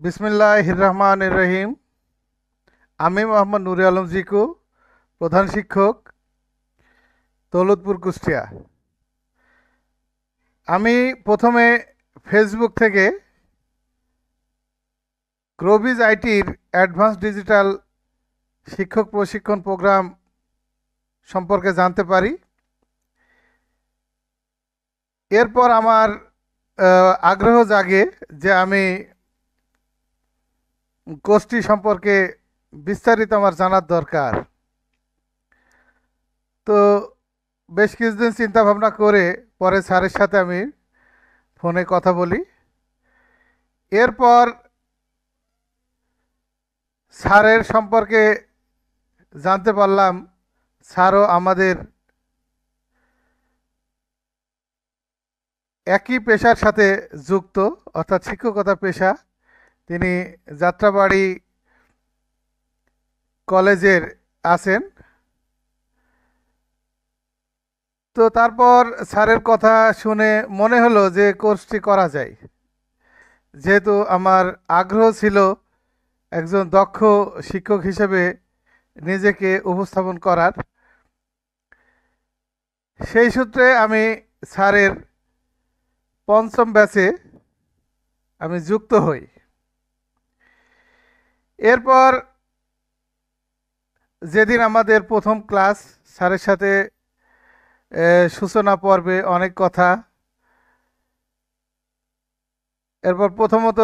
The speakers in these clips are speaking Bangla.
বিসমিল্লাহির রহমানির রহিম। আমি মোহাম্মদ নুরে আলম জিকু, প্রধান শিক্ষক, দৌলতপুর, কুষ্টিয়া। আমি প্রথমে ফেসবুক থেকে গ্রোবিজ আইটির অ্যাডভান্স ডিজিটাল শিক্ষক প্রশিক্ষণ প্রোগ্রাম সম্পর্কে জানতে পারি। এরপর আমার আগ্রহ জাগে যে আমি কোর্সটি সম্পর্কে বিস্তারিত আমার জানার দরকার। তো বেশ কিছুদিন চিন্তা ভাবনা করে পরে স্যারের সাথে আমি ফোনে কথা বলি। এরপর স্যারের সম্পর্কে জানতে পারলাম স্যারও আমাদের একই পেশার সাথে যুক্ত, অর্থাৎ শিক্ষকতা পেশা। তিনি যাত্রাবাড়ি কলেজের আছেন। তো তারপর স্যারের কথা শুনে মনে হলো যে কোর্সটি করা যায়, যেহেতু আমার আগ্রহ ছিল একজন দক্ষ শিক্ষক হিসেবে নিজেকে উপস্থাপন করার। সেই সূত্রে আমি স্যারের পঞ্চম ব্যাচে আমি যুক্ত হই। এরপর যেদিন আমাদের প্রথম ক্লাস, স্যারের সাথে সূচনা পর্বে অনেক কথা। এরপর প্রথমত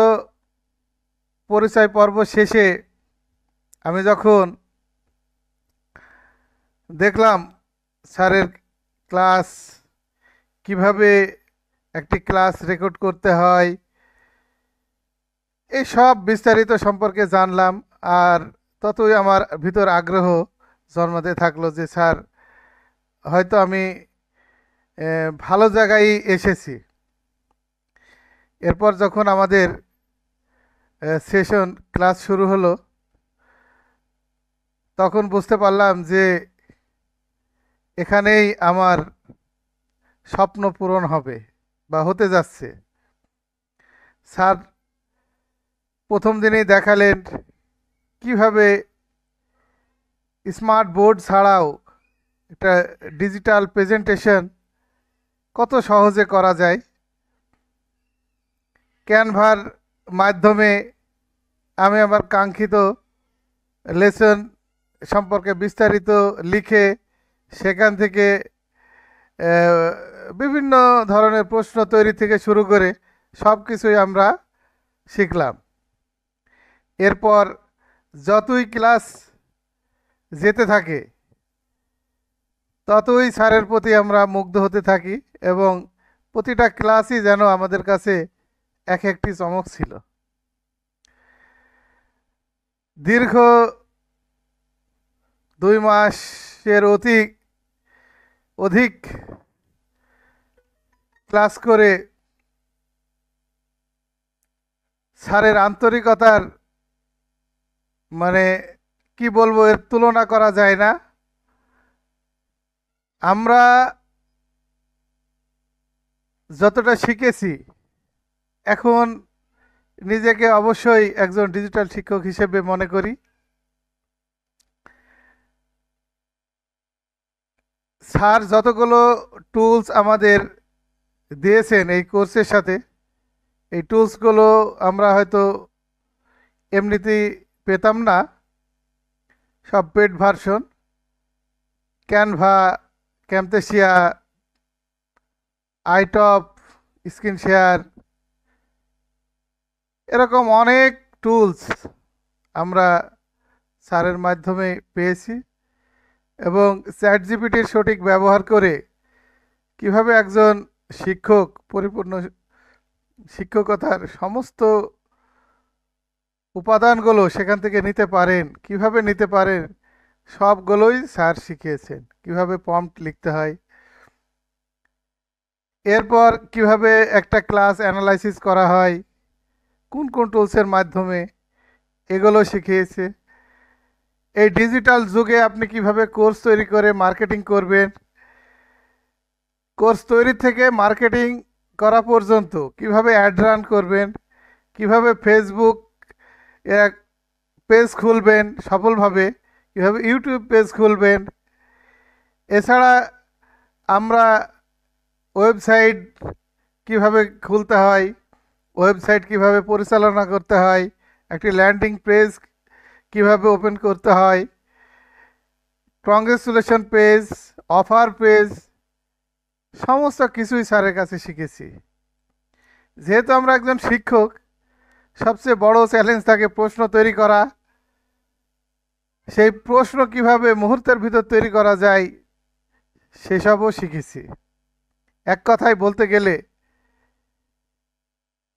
পরিচয় পর্ব শেষে আমি যখন দেখলাম স্যারের ক্লাস, কিভাবে একটি ক্লাস রেকর্ড করতে হয়, এই সব বিস্তারিত সম্পর্কে জানলাম। আর ততই আমার ভিতর আগ্রহ জন্মাতে থাকলো যে স্যার, হয়তো আমি ভালো জায়গায় এসেছি। এরপর যখন আমাদের সেশন ক্লাস শুরু হলো, তখন বুঝতে পারলাম যে এখানেই আমার স্বপ্ন পূরণ হবে বা হতে যাচ্ছে। স্যার প্রথম দিনেই দেখালেন কিভাবে স্মার্ট বোর্ড ছাড়াও একটা ডিজিটাল প্রেজেন্টেশন কত সহজে করা যায়। ক্যানভার মাধ্যমে আমি আমার কাঙ্ক্ষিত লেসন সম্পর্কে বিস্তারিত লিখে সেখান থেকে আহ, বিভিন্ন ধরনের প্রশ্ন তৈরি থেকে শুরু করে সব কিছুই আমরা শিখলাম। এরপর যতই ক্লাস যেতে থাকে ততই স্যারের প্রতি আমরা মুগ্ধ হতে থাকি, এবং প্রতিটা ক্লাসই যেন আমাদের কাছে এক একটি চমক ছিল। দীর্ঘ 2 মাসের অধিক ক্লাস করে স্যারের আন্তরিকতার, মানে কি বলবো, এর তুলনা করা যায় না। আমরা যতটা শিখেছি, এখন নিজেকে অবশ্যই একজন ডিজিটাল শিক্ষক হিসেবে মনে করি। স্যার যতগুলো টুলস আমাদের দিয়েছেন এই কোর্সের সাথে, এই টুলসগুলো আমরা হয়তো এমনিতেই পেতাম না। সব পেড ভার্সন, ক্যানভা, ক্যামতেশিয়া, আইটপ, স্ক্রিন শেয়ার, এরকম অনেক টুলস আমরা স্যারের মাধ্যমে পেয়েছি। এবং চ্যাট জিপিটির সঠিক ব্যবহার করে কিভাবে একজন শিক্ষক পরিপূর্ণ শিক্ষকতার সমস্ত উপাদানগুলো সেখান থেকে নিতে পারেন, কিভাবে নিতে পারেন, সবগুলোই স্যার শিখিয়েছেন। কিভাবে প্রম্পট লিখতে হয়, এরপর কিভাবে একটা ক্লাস অ্যানালাইসিস করা হয়, কোন কোন টুলসের মাধ্যমে, এগুলো শিখিয়েছে। এই ডিজিটাল যুগে আপনি কিভাবে কোর্স তৈরি করে মার্কেটিং করবেন, কোর্স তৈরি থেকে মার্কেটিং করা পর্যন্ত কিভাবে অ্যাড রান করবেন, কিভাবে ফেসবুক এক পেজ খুলবেন সফলভাবে, কীভাবে ইউটিউব পেজ খুলবেন। এছাড়া আমরা ওয়েবসাইট কিভাবে খুলতে হয়, ওয়েবসাইট কিভাবে পরিচালনা করতে হয়, একটি ল্যান্ডিং পেজ কিভাবে ওপেন করতে হয়, কংগ্রেচুলেশন পেজ, অফার পেজ, সমস্ত কিছুই স্যারের কাছে শিখেছি। যেহেতু আমরা একজন শিক্ষক, সবচেয়ে বড় চ্যালেঞ্জ থাকে প্রশ্ন তৈরি করা। সেই প্রশ্ন কিভাবে মুহূর্তের ভিতর তৈরি করা যায় সেসবও শিখেছি। এক কথায় বলতে গেলে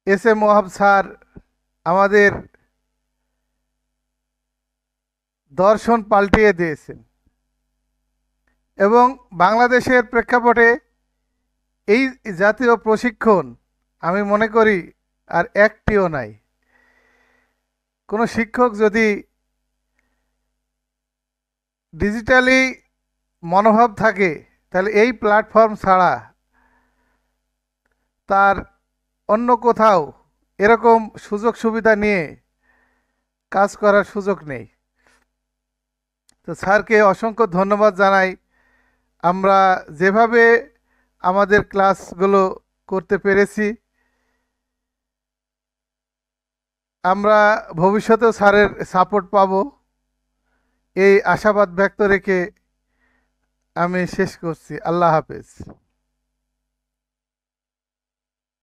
এস এম ওয়াহাব স্যার আমাদের দর্শন পাল্টিয়ে দিয়েছেন এবং বাংলাদেশের প্রেক্ষাপটে এই জাতীয় প্রশিক্ষণ আমি মনে করি আর একটিও নাই। কোনো শিক্ষক যদি ডিজিটালি মনোভাব থাকে তাহলে এই প্ল্যাটফর্ম ছাড়া তার অন্য কোথাও এরকম সুযোগ সুবিধা নিয়ে কাজ করার সুযোগ নেই। তো স্যারকে অসংখ্য ধন্যবাদ জানাই। আমরা যেভাবে আমাদের ক্লাসগুলো করতে পেরেছি, আমরা ভবিষ্যতেও স্যারের সাপোর্ট পাব, এই আশাবাদ ব্যক্ত রেখে আমি শেষ করছি। আল্লাহ হাফেজ।